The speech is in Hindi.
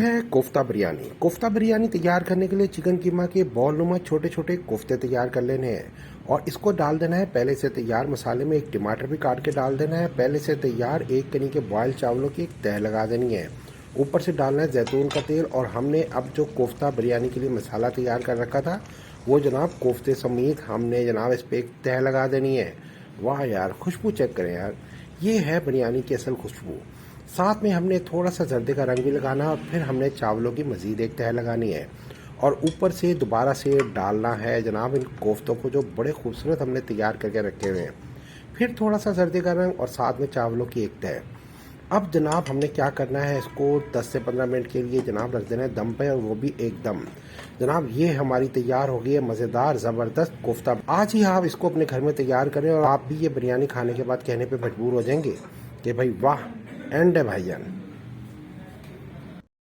है कोफ्ता बिरयानी। कोफ्ता बिरयानी तैयार करने के लिए चिकन कीमा के बॉल नुमा छोटे छोटे कोफ्ते तैयार कर लेने हैं और इसको डाल देना है पहले से तैयार मसाले में। एक टमाटर भी काट के डाल देना है। पहले से तैयार एक कनी के बॉयल चावलों की एक तह लगा देनी है। ऊपर से डालना है जैतून का तेल और हमने अब जो कोफ्ता बिरयानी के लिए मसाला तैयार कर रखा था वो जनाब कोफ्ते समेत हमने जनाब इस पर एक तह लगा देनी है। वाह यार, खुशबू चेक करें यार, ये है बिरयानी की असल खुशबू। साथ में हमने थोड़ा सा जर्दे का रंग भी लगाना और फिर हमने चावलों की मज़ीद एक तह लगानी है और ऊपर से दोबारा से डालना है जनाब इन कोफ्तों को जो बड़े खूबसूरत हमने तैयार करके रखे हुए हैं। फिर थोड़ा सा जर्दे का रंग और साथ में चावलों की एक तह। अब जनाब हमने क्या करना है, इसको 10 से 15 मिनट के लिए जनाब रख देना है दम पे, और वो भी एकदम। जनाब ये हमारी तैयार हो गई है मज़ेदार ज़बरदस्त कोफ्ता। आज ही आप इसको अपने घर में तैयार करें और आप भी ये बिरयानी खाने के बाद कहने पे मजबूर हो जाएंगे कि भाई वाह, एंड है भाईजान।